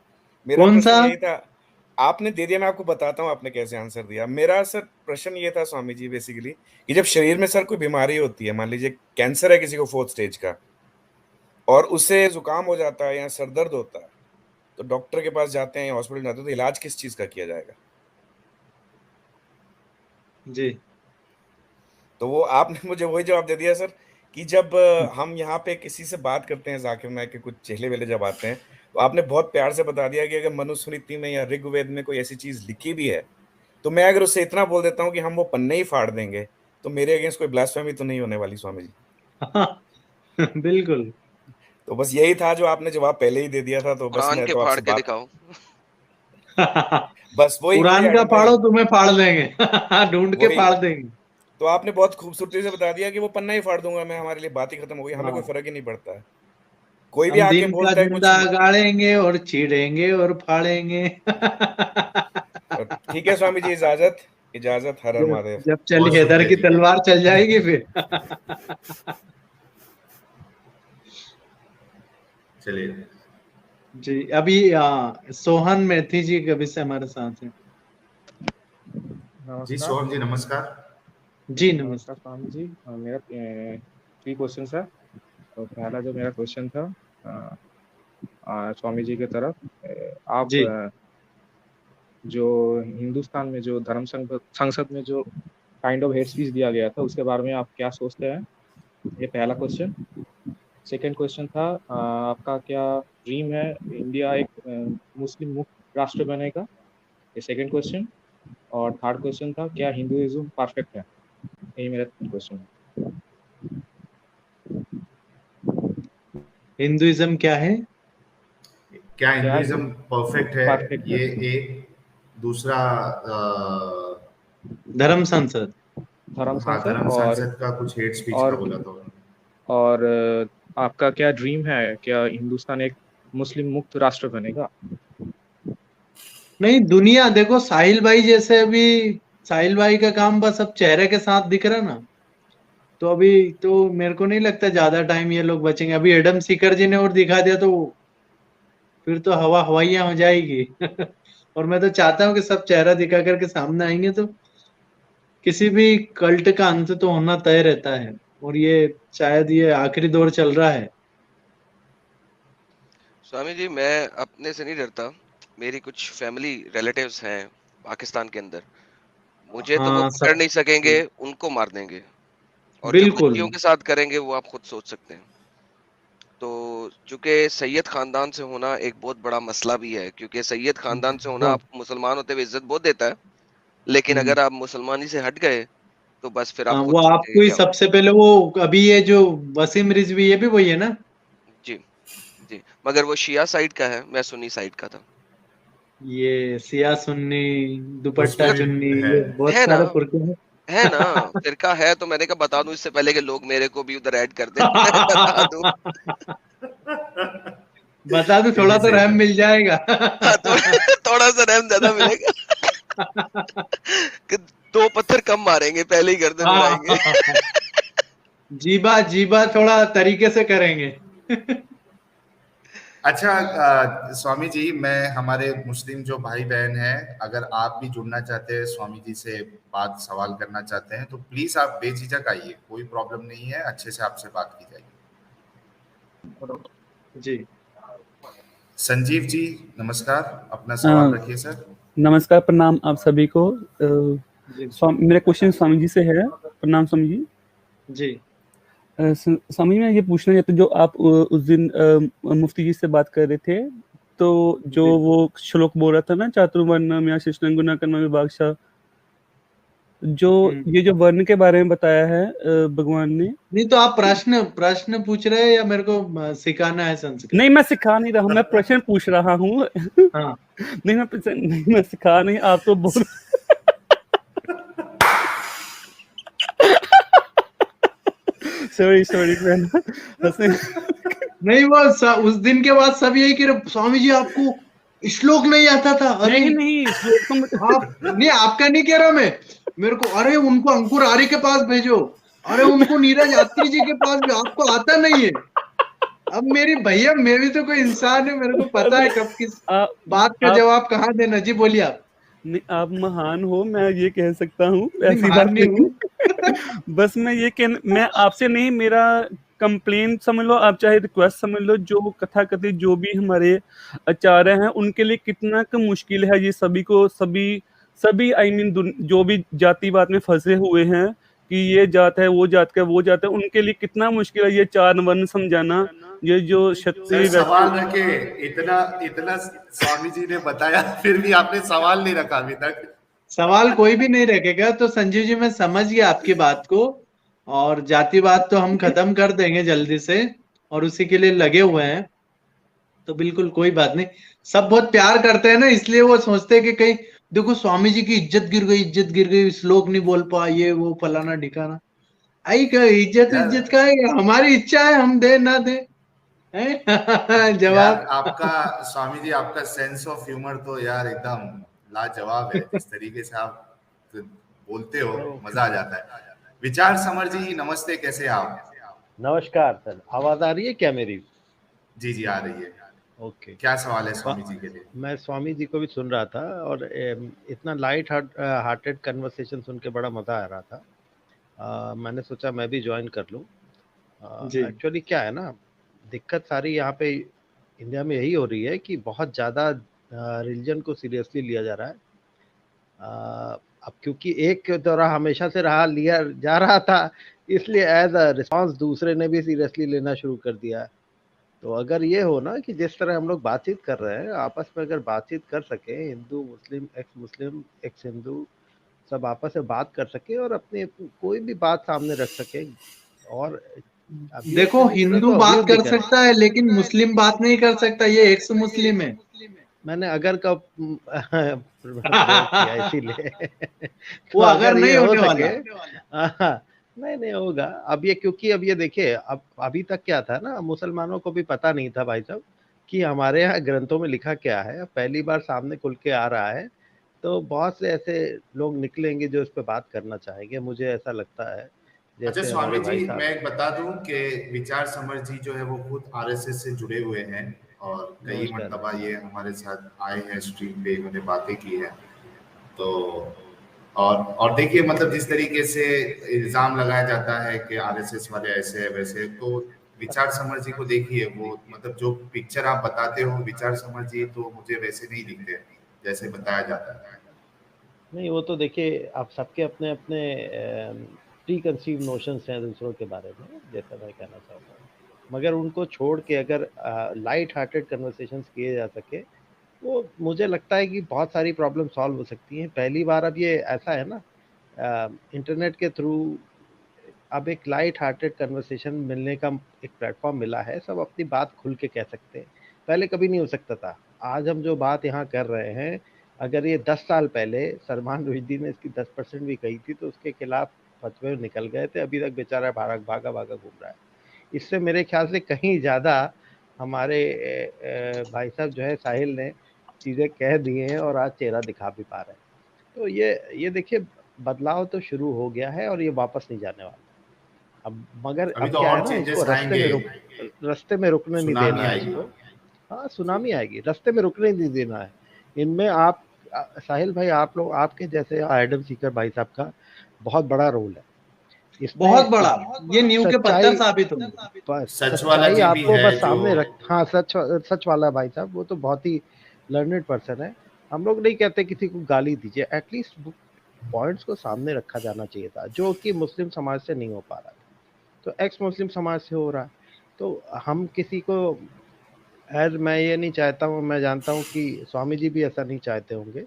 I: मेरा
C: कौन सा?
I: प्रश्न यही था, आपने दे दिया, मैं आपको बताता हूँ आपने कैसे आंसर दिया। मेरा सर प्रश्न ये था स्वामी जी बेसिकली, कि जब शरीर में सर कोई बीमारी होती है, मान लीजिए कैंसर है किसी को 4th स्टेज का, और उससे जुकाम हो जाता है या सर दर्द होता है, तो डॉक्टर के पास जाते हैं या हॉस्पिटल जाते हैं, तो इलाज किस चीज का किया जाएगा?
C: जी
I: तो वो आपने मुझे वही जवाब दे दिया सर, कि जब हम यहाँ पे किसी से बात करते हैं, जाकिर नायक के कुछ चेहले वेले जब आते हैं, तो आपने बहुत प्यार से बता दिया कि अगर मनुस्मृति में या ऋग्वेद में कोई ऐसी चीज लिखी भी है, तो मैं अगर उससे इतना बोल देता हूँ कि हम वो पन्ने ही फाड़ देंगे, तो मेरे अगेंस्ट कोई ब्लास्फेमी तो नहीं होने वाली स्वामी जी?
C: बिल्कुल।
I: तो बस यही था जो आपने जवाब पहले ही दे दिया था, तो बस
B: कुरान
I: मैं
B: के
I: तो
B: फाड़
I: आपसे
B: के
I: बात,
B: दिखाओ।
I: बस वही वही
C: कुरान का
I: एडम भाई,
C: फाड़ो, तुम्हें फाड़ देंगे। ढूंढ के
I: वही।
C: फाड़ देंगे।
I: तो आपने बहुत खूबसूरती से बता दिया कि वो पन्ना ही फाड़ दूंगा मैं, हमारे लिए बात ही खत्म हो गई, हमें कोई
C: हाँ,
I: फर्क ही नहीं पड़ता है। कोई भी
C: हम
I: आके
C: दिन का
I: बोलता है कुछ
C: झंडा गाड़ेंगे और चीरेंगे और फाड़ेंगे।
I: ठीक है स्वामी जी, इजाजत, इजाजत, हर हर
C: जब
I: महादेव।
C: जब
A: बहुत
C: चली हैदर
A: शुक्रिया
C: की
A: जी।
C: तलवार चल जाएगी फिर।
A: चलिए।
C: जी अभी सोहन मैथी जी कभी से हमारे साथ हैं।
A: जी
J: नमस्कार।
A: सोहम जी नमस्कार।
C: जी
J: नमस्कार
C: नमस्ते।
J: स्वामी जी। मेरा 3 क्वेश्चन है। तो पहला जो मेरा क्वेश्चन था स्वामी जी की तरफ, आप
C: जी
J: जो हिंदुस्तान में जो धर्म संसद में जो काइंड ऑफ हेड स्पीच दिया गया था, उसके बारे में आप क्या सोचते हैं? ये पहला क्वेश्चन। सेकंड क्वेश्चन था, आपका क्या ड्रीम है इंडिया एक मुस्लिम मुक्त राष्ट्र बनेगा? ये सेकंड क्वेश्चन। और थर्ड क्वेश्चन था, क्या हिंदुइज्म परफेक्ट है? यही मेरा 3 क्वेश्चन है।
C: हिंदुइज्म क्या है?
A: क्या हिंदुइज्म परफेक्ट है?
J: परफेक्ट
A: ये
J: है।
A: एक दूसरा
C: धर्म संसद।
J: धर्म
A: हाँ,
J: संसद
A: धर्म
J: और
A: संसद का कुछ हेट स्पीच का
J: और
A: बोला था उन्होंने।
J: और आपका क्या ड्रीम है? क्या हिंदुस्तान एक मुस्लिम मुक्त राष्ट्र बनेगा?
C: नहीं, दुनिया देखो, साहिल भाई जैसे, अभी साहिल भाई का काम बस अब चेहरे के साथ दिख रहा ना, तो अभी तो मेरे को नहीं लगता ज्यादा टाइम ये लोग बचेंगे। अभी एडम सीकर जी ने और दिखा दिया तो फिर तो हवाइयां हो जाएगी। और मैं तो चाहता हूँ कि सब चेहरा दिखा करके सामने आएंगे तो किसी भी कल्ट का अंत तो होना तय रहता है, और ये शायद ये आखिरी दौर चल रहा है।
B: स्वामी जी, मैं अपने से नहीं डरता, मेरी कुछ फैमिली रिलेटिव्स हैं पाकिस्तान के अंदर, मुझे तो वो
C: हाँ,
B: पकड़
C: सब।
B: नहीं सकेंगे, उनको मार देंगे। और जो
C: बिल्कुल।
B: बच्चियों के साथ करेंगे वो आप खुद सोच सकते हैं। तो चूंकि सैयद खानदान से होना एक बहुत बड़ा मसला भी है, क्योंकि सैयद खानदान से होना
C: बहुत।
B: आपको मुसलमान होते हुए इज्जत बहुत देता है, लेकिन अगर आप मुसलमानी से हट गए तो बस फिर आप
C: हाँ,
B: खुद
C: वो
B: सोचिए
C: आपको ही
B: क्या होगा।
C: सबसे पहले वो, अभी ये जो वसीम रिजवी, ये भी वही है ना?
B: जी जी, मगर वो शिया साइड का है, मैं सुन्नी साइड का था।
C: ये सिया सुन्नी, दुपट्टा
B: मतलब
C: चुन्नी,
A: है।
C: ये बहुत
B: है ना,
C: सारे फुरके हैं।
B: है ना, फिरका है, तो मैंने कहा बता दूं इससे पहले कि लोग मेरे को भी उधर ऐड कर दें। बता दूं।
C: बता दो,
A: ये
C: थोड़ा
A: भी
C: तो
A: सही
C: रैम
A: था।
C: मिल जाएगा।
B: हाँ, थोड़ा सा रैम ज्यादा मिलेगा कि 2 पत्थर कम मारेंगे, पहले ही गर्दन उड़ाएंगे।
C: हाँ, जीबा जीबा थोड़ा तरीके से करेंगे।
A: अच्छा, स्वामी जी, मैं हमारे मुस्लिम जो भाई बहन हैं, अगर आप भी जुड़ना चाहते हैं, स्वामी जी से बात सवाल करना चाहते हैं, तो प्लीज आप बेझिझक आइए, कोई प्रॉब्लम नहीं है, अच्छे से आपसे बात की जाएगी।
C: जी।
A: संजीव जी, नमस्कार, अपना
K: अ,
A: सवाल रखिए सर।
K: नमस्कार, प्रणाम आप सभी को।
C: जी।
K: मेरा क्वेश्चन स्वामी जी से है। प्रणाम स्वामी जी।
C: जी।
K: स्वामी, मैं ये पूछना चाहता हूँ, जो आप उस दिन मुफ्ती जी से बात कर रहे थे, तो जो
C: जी।
K: वो श्लोक बोल रहा था ना, चातुर्वर्ण्यम या शिष्टं गुणा कर्म विभागशः, जो ये जो वर्ण के बारे में बताया है भगवान ने।
C: नहीं, तो आप प्रश्न प्रश्न पूछ रहे हैं या मेरे को सिखाना है संस्कृत?
K: नहीं, मैं सिखा नहीं रहा हूँ, मैं प्रश्न पूछ रहा हूँ।
C: हाँ।
K: नहीं, मैं सिखा नहीं, आप तो बोल। सॉरी मैं
C: नहीं, वो उस दिन के बाद सब यही कह रहे, स्वामी जी आपको श्लोक नहीं आता था। अरे
K: नहीं, श्लोक तो
C: आप नहीं, आपका नहीं कह रहा मैं, मेरे को, अरे उनको अंकुर आर्य के पास भेजो, अरे उनको नीरज यात्री जी के पास भी, आपको आता नहीं है। अब मेरी भैया, मैं भी तो कोई इंसान है, मेरे को पता है कब किस बात का जवाब कहाँ देना। जी बोलिए आप।
K: नहीं, आप महान हो, मैं ये कह सकता हूँ,
C: नहीं,
K: ऐसी
C: महान
K: बात
C: नहीं हूँ।
K: बस मैं आपसे नहीं, मेरा कंप्लेंट समझ लो आप, चाहे रिक्वेस्ट समझ लो, जो कथा कथित जो भी हमारे आचार्य हैं, उनके लिए कितना मुश्किल है ये सभी आई मीन जो भी जातिवाद में फंसे हुए हैं कि ये जात है, वो जात का, वो जात है, उनके लिए कितना मुश्किल है ये 4 वर्ण समझाना। ये जो क्षत्रिय
A: सवाल रखे, इतना इतना स्वामी जी ने बताया, फिर भी आपने सवाल नहीं रखा अभी तक।
C: सवाल कोई भी नहीं रखेगा। तो संजीव जी, मैं समझ गया आपकी बात को, और जातिवाद तो हम खत्म कर देंगे जल्दी से, और उसी के लिए लगे हुए हैं। तो बिल्कुल कोई बात नहीं, सब बहुत प्यार करते हैं ना, इसलिए वो सोचते हैं कि कहीं देखो स्वामी जी की इज्जत गिर गई, श्लोक नहीं बोल पा, ये वो फलाना ढिकाना। आई क्या इज्जत का है, हमारी इच्छा है, हम दे ना दे।
A: यार
C: जवाब।
A: आपका, स्वामी जी, आपका सेंस ऑफ ह्यूमर तो यार एकदम लाजवाब है। जिस तरीके से आप बोलते हो, मजा आ जाता है। विचार समर जी, नमस्ते, कैसे आप?
L: नमस्कार सर, आवाज आ रही है क्या मेरी?
A: जी जी, आ रही है।
L: ओके।
A: क्या सवाल है स्वामी जी के लिए?
L: मैं स्वामी जी को भी सुन रहा था, और इतना लाइट हार्टेड कन्वर्सेशन सुन के बड़ा मजा आ रहा था। मैंने सोचा मैं भी ज्वाइन कर लूं। एक्चुअली क्या है ना, दिक्कत सारी यहाँ पे इंडिया में यही हो रही है कि बहुत ज़्यादा रिलीजन को सीरियसली लिया जा रहा है। अब क्योंकि एक दौरा हमेशा से लिया जा रहा था, इसलिए एज अ रिस्पॉन्स दूसरे ने भी सीरियसली लेना शुरू कर दिया। तो अगर ये हो ना कि जिस तरह हम लोग बातचीत कर रहे हैं, आपस में अगर बातचीत कर सके, हिंदू मुस्लिम एक्स हिंदू सब आपस में बात कर सके और अपनी कोई भी बात सामने रख सके, और अब ये
C: देखो,
L: इसमें
C: हिंदू
L: तो
C: बात
L: अभियोग
C: कर
L: दिख रहा है।
C: सकता है लेकिन मुस्लिम बात नहीं कर सकता, ये एक्स मुस्लिम है।
L: मैंने अगर का प्रयोग किया इसीलिए तो
C: वो अगर
L: अगर ये
C: नहीं
L: हो
C: होने
L: सके,
C: वाला।
L: नहीं होगा। अब ये क्योंकि अब ये देखिए, अब अभी तक क्या था ना, मुसलमानों को भी पता नहीं था भाई साहब कि हमारे यहाँ ग्रंथों में लिखा क्या है। पहली बार सामने खुल के आ रहा है, तो बहुत से ऐसे लोग निकलेंगे जो इस पे बात करना चाहेंगे, मुझे ऐसा लगता है।
A: अच्छा
L: जैसे
A: स्वामी
L: हमारे
A: जी,
L: भाई साहब,
A: मैं एक बता दूं कि विचार समर जी जो है वो खुद आरएसएस से जुड़े हुए हैं और कई
L: नमस्कार।
A: मर्तबा ये हमारे साथ आए हैं, स्ट्रीम पे इन्होंने बातें की है। तो और देखिए मतलब जिस तरीके से इल्जाम लगाया जाता है कि आरएसएस वाले ऐसे है वैसे है, तो विचार समर जी को देखिए, वो मतलब जो पिक्चर आप बताते हो विचार समर जी, तो मुझे वैसे नहीं दिखते जैसे बताया जाता है।
L: नहीं वो तो देखिए, आप सबके अपने अपने प्री कंसीव नोशंस हैं दूसरों के बारे में, जैसा मैं कहना चाहता हूँ। मगर उनको छोड़ के अगर लाइट हार्टेड कन्वर्सेशंस किए जा सके, वो मुझे लगता है कि बहुत सारी प्रॉब्लम सॉल्व हो सकती हैं। पहली बार अब ये ऐसा है ना, इंटरनेट के थ्रू अब एक लाइट हार्टेड कन्वर्सेशन मिलने का एक प्लेटफॉर्म मिला है। सब अपनी बात खुल के कह सकते हैं, पहले कभी नहीं हो सकता था। आज हम जो बात यहाँ कर रहे हैं, अगर ये 10 साल पहले सलमान रुश्दी ने इसकी 10% भी कही थी तो उसके खिलाफ फतवे निकल गए थे। अभी तक बेचारा भागा घूम रहा है। इससे मेरे ख्याल से कहीं ज़्यादा हमारे भाई साहब जो है साहिल ने चीज़ें कह दी हैं और आज चेहरा दिखा भी पा रहे हैं। तो ये देखिए, बदलाव तो शुरू हो गया है और ये वापस नहीं जाने वाला। अब मगर
A: अभी
L: अब
A: तो
L: क्या है
A: और
L: ना, इसको
A: चेंजेस आएंगे,
L: रास्ते में रुकने नहीं
A: सुनामी
L: देना है
A: आएगी।
L: इसको। हाँ, सुनामी आएगी, रास्ते में रुकने नहीं देना है। इनमें आप साहिल भाई, आप लोग, आपके जैसे आइडल सीकर भाई साहब का बहुत बड़ा रोल है इसमें।
C: बहुत बड़ा, ये नींव के पत्थर साबित होंगे।
L: बस
A: सच वाला
L: सच्चाई
A: जी भी
L: आपको
A: है
L: बस
A: जो
L: सामने रख, हाँ सच वाला भाई साहब, वो तो बहुत ही लर्नेड पर्सन है। हम लोग नहीं कहते किसी को गाली दीजिए, एटलीस्ट पॉइंट्स को सामने रखा जाना चाहिए था, जो कि मुस्लिम समाज से नहीं हो पा रहा था। तो एक्स मुस्लिम समाज से हो रहा है। तो हम किसी को, मैं ये नहीं चाहता हूँ, मैं जानता हूँ कि स्वामी जी भी ऐसा नहीं चाहते होंगे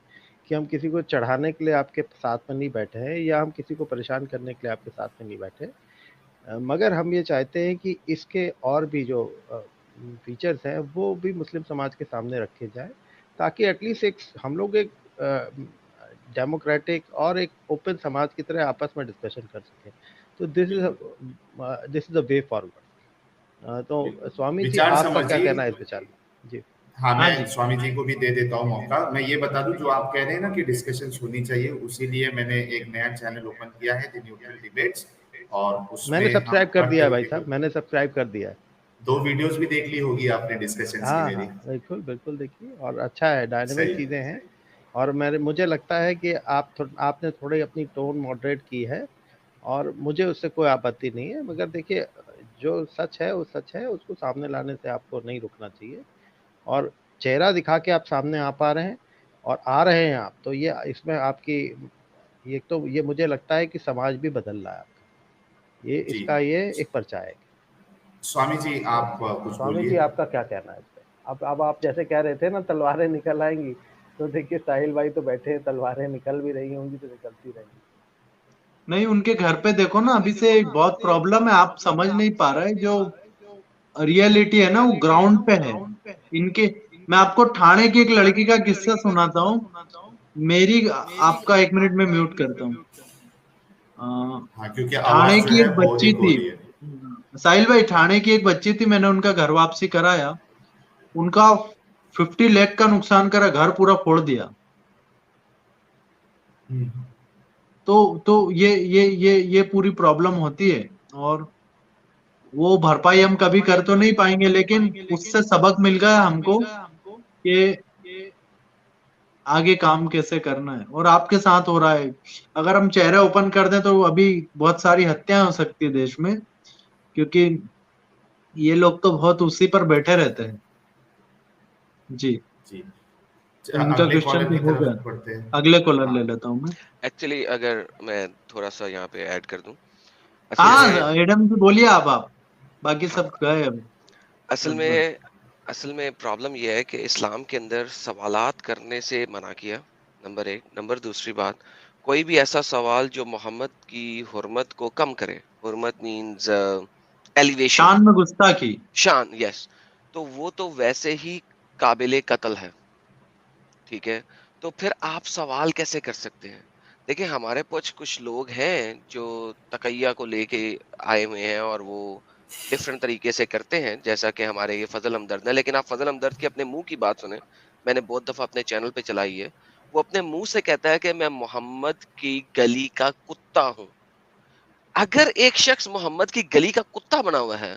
L: कि हम किसी को चढ़ाने के लिए आपके साथ में नहीं बैठे हैं, या हम किसी को परेशान करने के लिए आपके साथ में नहीं बैठे। मगर हम ये चाहते हैं कि इसके और भी जो फीचर्स हैं वो भी मुस्लिम समाज के सामने रखे जाए, ताकि एटलीस्ट एक हम लोग एक डेमोक्रेटिक और एक ओपन समाज की तरह आपस में डिस्कशन कर सकें। तो this is a way forward. तो स्वामी जी,
A: विचार
L: आपका
A: समर
L: क्या
A: जी,
L: कहना है इस विचार में? जी
A: हाँ मैं स्वामी जी को भी दे देता हूँ मौका। मैं ये बता दूं, जो आप कह रहे हैं ना कि डिस्कशन होनी चाहिए, उसी लिए मैंने एक नया चैनल ओपन किया है, द न्यूट्रल डिबेट्स, और उसमें
L: मैंने सब्सक्राइब कर
A: हर
L: दिया है भाई
A: तरीके
L: साहब,
A: के
L: मैंने सब्सक्राइब कर दिया है।
A: 2 वीडियोस भी देख ली होगी आपने डिस्कशंस की
L: हाँ
A: मेरी।
L: बिल्कुल देखिए, और अच्छा है, डायनेमिक
A: सही।
L: चीज़ें हैं। और मुझे लगता है कि आपने थोड़ी अपनी टोन मॉडरेट की है, और मुझे उससे कोई आपत्ति नहीं है। मगर देखिए, जो सच है वो सच है, उसको सामने लाने से आपको नहीं रुकना चाहिए। और चेहरा दिखा के आप सामने आ पा रहे हैं और आ रहे हैं आप, तो ये इसमें आपकी ये मुझे लगता है कि समाज भी बदल रहा है आपका। ये
A: जी।
L: इसका ये एक पर्चा है।
A: स्वामी जी आप कुछ
L: स्वामी जी,
A: बोलिए।
L: आपका क्या कहना है इस पे? अब आप जैसे कह रहे थे ना, तलवारें निकल आएंगी, तो देखिए साहिल भाई तो बैठे हैं, तलवारें निकल भी रही होंगी तो निकलती रहेंगी।
C: नहीं, उनके घर पे देखो ना, अभी से बहुत प्रॉब्लम है, आप समझ नहीं पा रहे। जो रियलिटी है ना वो ग्राउंड पे है इनके। मैं आपको ठाणे की एक लड़की का किस्सा सुनाता हूँ। मेरी, आपका 1 मिनट में म्यूट करता हूँ।
A: हाँ, क्योंकि
C: ठाणे
A: आवाज जो
C: की
A: है
C: एक
A: बहुत
C: बच्ची
A: ही हो
C: थी,
A: रही है।
C: साहिल भाई, ठाणे की एक बच्ची थी, मैंने उनका घर वापसी कराया, उनका 50 लाख का नुकसान करा, घर पूरा फोड़ दिया। तो ये पूरी प्रॉब्लम होती है, और वो भरपाई हम कभी कर तो नहीं पाएंगे, लेकिन उससे सबक मिल गया हमको कि आगे काम कैसे करना है। और आपके साथ हो रहा है, अगर हम चेहरे ओपन कर दें तो अभी बहुत सारी हत्याएं हो सकती है देश में, क्योंकि ये लोग तो बहुत उसी पर बैठे रहते हैं। जी
A: जी।
C: इनका
A: अगले
C: क्वेश्चन
A: कॉलर
C: भी
A: की
C: हो
A: तरफ
C: गया,
A: बढ़ते हैं।
C: अगले कॉलर ले
A: हाँ।
C: लेता हूँ मैं।
B: एक्चुअली अगर मैं थोड़ा सा यहाँ पे ऐड कर दूं, असल में
C: हाँ एडम जी बोलिए आप, बाकी सब गए अब।
B: असल में प्रॉब्लम यह है कि इस्लाम के अंदर सवालात करने से मना किया, नंबर 1। नंबर दूसरी बात, कोई भी ऐसा सवाल जो मोहम्मद की हुर्मत को कम करे, हुर्मत मीन्स एलिवेशन,
C: शान में गुस्ताखी,
B: शान, यस, तो वो तो वैसे ही काबिले कत्ल है, ठीक है। तो फिर आप सवाल कैसे कर सकते हैं? देखिए हमारे कुछ लोग हैं जो तकैया को लेके आए हुए हैं और वो डिफरेंट तरीके से करते हैं, जैसा कि हमारे ये फजल हमदर्द है। लेकिन आप फजल हमदर्द की अपने मुंह की बात सुने, मैंने बहुत दफा अपने चैनल पे चलाई है, वो अपने मुंह से कहता है कि मैं मोहम्मद की गली का कुत्ता हूं। अगर एक शख्स मोहम्मद की गली का कुत्ता बना हुआ है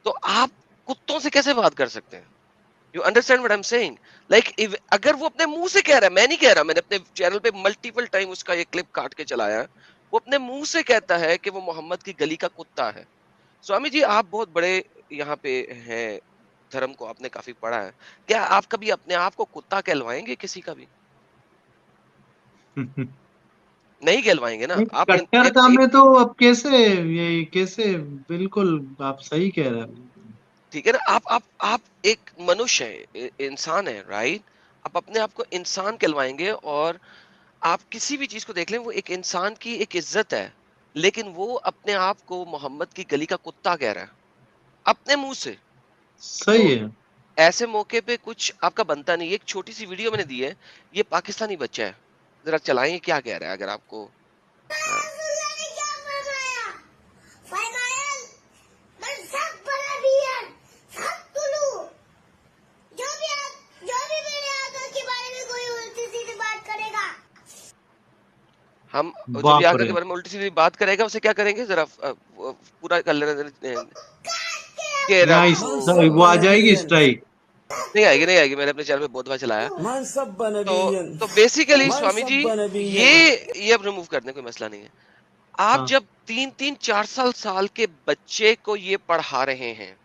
B: तो आप कुत्तों से कैसे बात कर सकते हैं? You understand what I am saying? Like अगर वो अपने मुंह से कह रहा है, मैं नहीं कह रहा, मैंने अपने चैनल पे मल्टीपल टाइम उसका ये क्लिप काट के चलाया है, वो अपने मुंह से कहता है कि वो मोहम्मद की गली का कुत्ता है। स्वामी जी आप बहुत बड़े यहाँ पे हैं, धर्म को आपने काफी पढ़ा है, क्या आप कभी अपने आप को कुत्ता कहलवाएंगे किसी का भी? नहीं कहलवाएंगे ना आप।
C: कट्टरता में तो अब कैसे बिल्कुल आप सही कह रहे हैं।
B: ठीक है ना, आप एक मनुष्य है, इंसान है, राइट? आप अपने आप को इंसान कहलवाएंगे और आप किसी भी चीज को देख लें, वो एक इंसान की एक इज्जत है, लेकिन वो अपने आप को मोहम्मद की गली का कुत्ता कह रहा है अपने मुंह से।
C: सही है।
B: ऐसे मौके पे कुछ आपका बनता नहीं। एक छोटी सी वीडियो मैंने दी है, ये पाकिस्तानी बच्चा है, जरा चलाएं क्या कह रहा है अगर आपको। हम जो भी आकर के बारे में उल्टी सीधी बात करेगा उसे क्या करेंगे, जरा पूरा कर लेना।
C: वो आ जाएगी स्ट्राइक।
B: नहीं आएगी, मैंने अपने चैनल पे बहुत बार चलाया। तो बेसिकली स्वामी जी ये अब रिमूव करने कोई मसला नहीं है। आप जब 3-4 साल के बच्चे को ये पढ़ा रहे हैं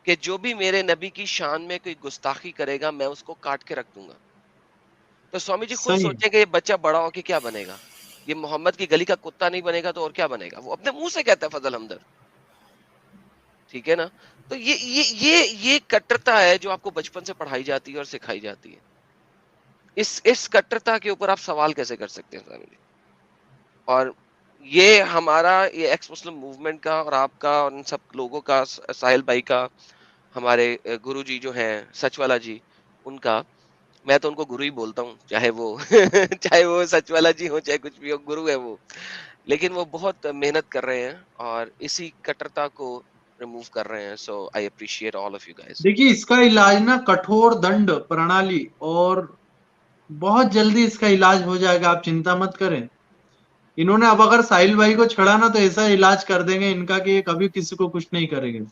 B: कि जो भी मेरे नबी की शान में कोई गुस्ताखी करेगा मैं उसको काट के रख दूंगा, तो स्वामी जी खुद सोचेंगे ये बच्चा बड़ा होके क्या बनेगा? ये मोहम्मद की गली का कुत्ता नहीं बनेगा तो और क्या बनेगा? वो अपने मुंह से कहता है फजल हमदर्द, ठीक है ना। तो ये कट्टरता है जो आपको बचपन से पढ़ाई जाती है और सिखाई जाती है। इस कट्टरता के ऊपर आप सवाल कैसे कर सकते हैं स्वामी जी? और ये हमारा ये एक्स मुस्लिम मूवमेंट का और आपका और इन सब लोगों का, साहिल भाई का, हमारे गुरु जी जो हैं सचवाला जी, उनका, मैं तो उनको गुरु ही बोलता हूँ, चाहे वो सचवाला जी हो चाहे कुछ भी हो, गुरु है वो। लेकिन वो बहुत मेहनत कर रहे हैं और इसी कट्टरता को रिमूव कर रहे हैं। So I appreciate all of you guys.
C: देखिए इसका इलाज ना कठोर दंड प्रणाली, और बहुत जल्दी इसका इलाज हो जाएगा, आप चिंता मत करें। इन्होंने अब अगर साहिल भाई को छड़ा ना तो ऐसा इलाज कर देंगे इनका कि ये कभी किसी को कुछ नहीं करेंगे।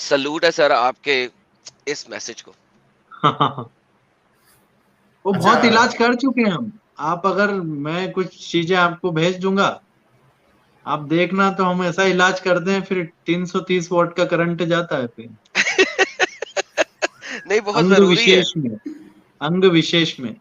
B: सलूट है सर आपके इस मैसेज को।
C: वो बहुत इलाज कर चुके हैं हम। आप अगर मैं कुछ चीजें आपको भेज दूंगा, आप देखना, तो हम ऐसा इलाज करते हैं फिर 330 वॉट का करंट जाता है फिर।
B: नहीं बहुत जरूरी है।
C: अंग विशेष में